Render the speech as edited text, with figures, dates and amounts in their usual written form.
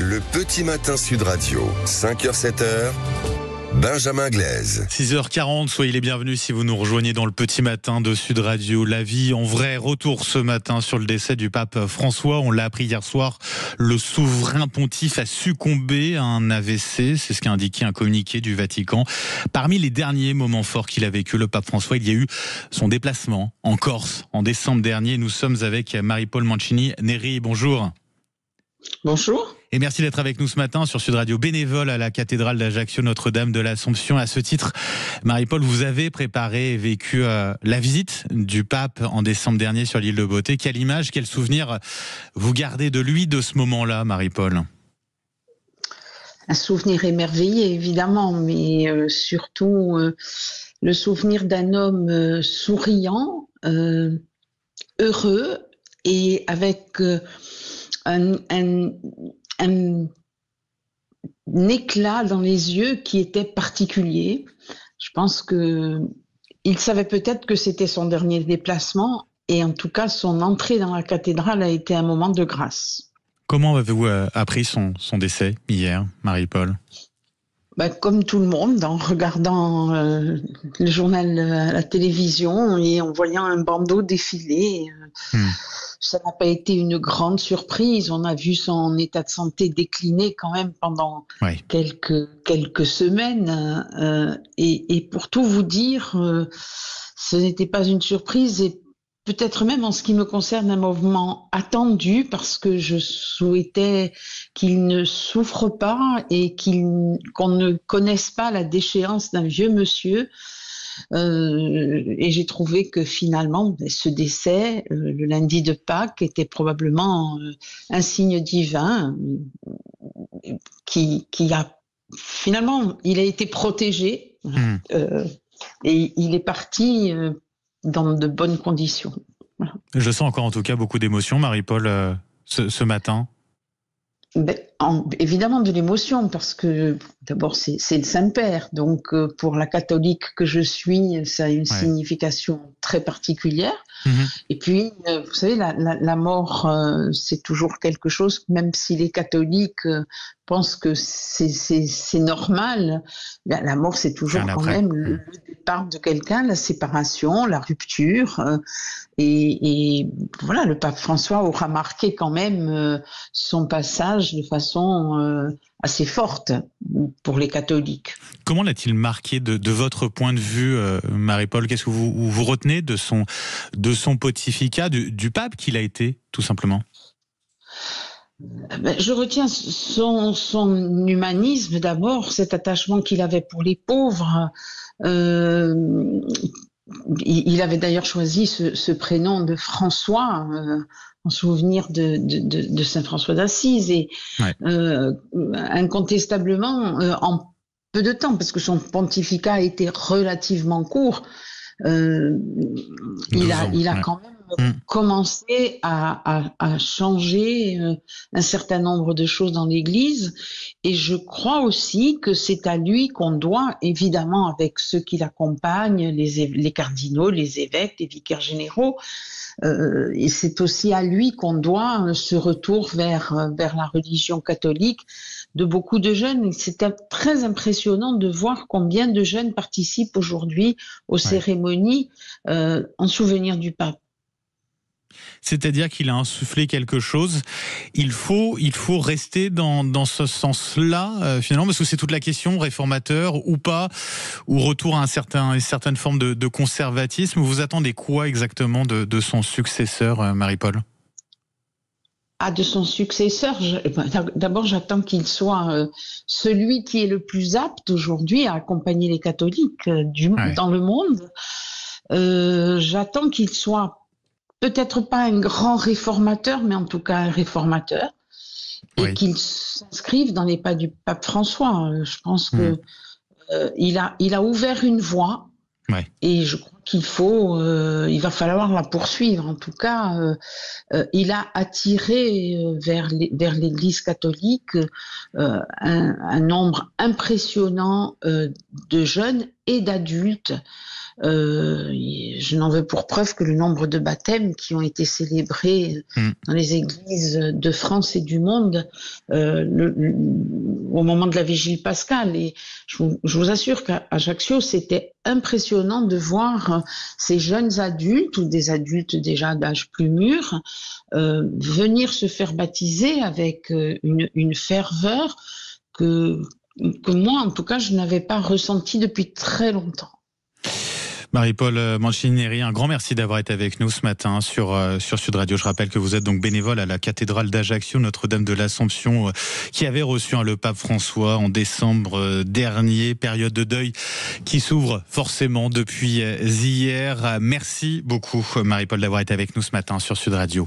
Le petit matin Sud Radio, 5h-7h, Benjamin Glaise. 6h40, soyez les bienvenus si vous nous rejoignez dans le petit matin de Sud Radio. La vie en vrai, retour ce matin sur le décès du pape François. On l'a appris hier soir, le souverain pontife a succombé à un AVC. C'est ce qu'a indiqué un communiqué du Vatican. Parmi les derniers moments forts qu'il a vécu, le pape François, il y a eu son déplacement en Corse en décembre dernier. Nous sommes avec Marie-Paul Mancini-Neri. Bonjour. Bonjour. Et merci d'être avec nous ce matin sur Sud Radio, bénévole à la cathédrale d'Ajaccio Notre-Dame de l'Assomption. À ce titre, Marie-Paul, vous avez préparé et vécu la visite du pape en décembre dernier sur l'île de Beauté. Quelle image, quel souvenir vous gardez de lui, de ce moment-là, Marie-Paul ? Un souvenir émerveillé, évidemment, mais surtout le souvenir d'un homme souriant, heureux et avec un éclat dans les yeux qui était particulier. Je pense qu'il savait peut-être que c'était son dernier déplacement et en tout cas son entrée dans la cathédrale a été un moment de grâce. Comment avez-vous appris son décès hier, Marie-Paul ? Comme tout le monde, en regardant le journal à la télévision et en voyant un bandeau défiler. Ça n'a pas été une grande surprise. On a vu son état de santé décliner quand même pendant quelques semaines. Et pour tout vous dire, ce n'était pas une surprise et peut-être même en ce qui me concerne un moment attendu parce que je souhaitais qu'il ne souffre pas et qu'on ne connaisse pas la déchéance d'un vieux monsieur. Et j'ai trouvé que finalement ce décès, le lundi de Pâques, était probablement un signe divin qui a finalement, il a été protégé et il est parti dans de bonnes conditions. Voilà. Je sens encore en tout cas beaucoup d'émotions, Marie-Paul, ce matin. Évidemment de l'émotion, parce que d'abord c'est le Saint-Père, donc pour la catholique que je suis, ça a une signification très particulière. Et puis, vous savez, la mort, c'est toujours quelque chose, même si les catholiques pensent que c'est normal, la mort c'est toujours quand même le départ de quelqu'un, la séparation, la rupture. Et voilà, le pape François aura marqué quand même son passage de façon assez forte pour les catholiques. Comment l'a-t-il marqué de votre point de vue, Marie-Paul ? Qu'est-ce que vous retenez de son pontificat, du pape qu'il a été, tout simplement ? Je retiens son humanisme d'abord, cet attachement qu'il avait pour les pauvres. Il avait d'ailleurs choisi ce prénom de François en souvenir de Saint François d'Assise et incontestablement en peu de temps, parce que son pontificat a été relativement court, il a quand même commencé à changer un certain nombre de choses dans l'Église, et je crois aussi que c'est à lui qu'on doit, évidemment avec ceux qui l'accompagnent, les cardinaux, les évêques, les vicaires généraux, et c'est aussi à lui qu'on doit ce retour vers la religion catholique de beaucoup de jeunes. C'était très impressionnant de voir combien de jeunes participent aujourd'hui aux cérémonies en souvenir du pape. C'est-à-dire qu'il a insufflé quelque chose. Il faut rester dans ce sens-là, finalement, parce que c'est toute la question, réformateur ou pas, ou retour à une certaine forme de conservatisme. Vous attendez quoi exactement de son successeur, Marie-Paul ? De son successeur, d'abord j'attends qu'il soit celui qui est le plus apte aujourd'hui à accompagner les catholiques dans le monde. J'attends qu'il soit peut-être pas un grand réformateur, mais en tout cas un réformateur, et qu'il s'inscrive dans les pas du pape François. Je pense que il a ouvert une voie, et je crois qu'il faut, il va falloir la poursuivre. En tout cas, il a attiré vers l'Église catholique un nombre impressionnant de jeunes et d'adultes. Je n'en veux pour preuve que le nombre de baptêmes qui ont été célébrés dans les églises de France et du monde au moment de la vigile pascale. Et je vous assure qu'à Ajaccio, c'était impressionnant de voir ces jeunes adultes ou des adultes déjà d'âge plus mûr venir se faire baptiser avec une ferveur que moi, en tout cas, je n'avais pas ressentie depuis très longtemps. Marie-Paul Mancinieri, un grand merci d'avoir été avec nous ce matin sur Sud Radio. Je rappelle que vous êtes donc bénévole à la cathédrale d'Ajaccio, Notre-Dame de l'Assomption, qui avait reçu le pape François en décembre dernier. Période de deuil qui s'ouvre forcément depuis hier. Merci beaucoup Marie-Paul d'avoir été avec nous ce matin sur Sud Radio.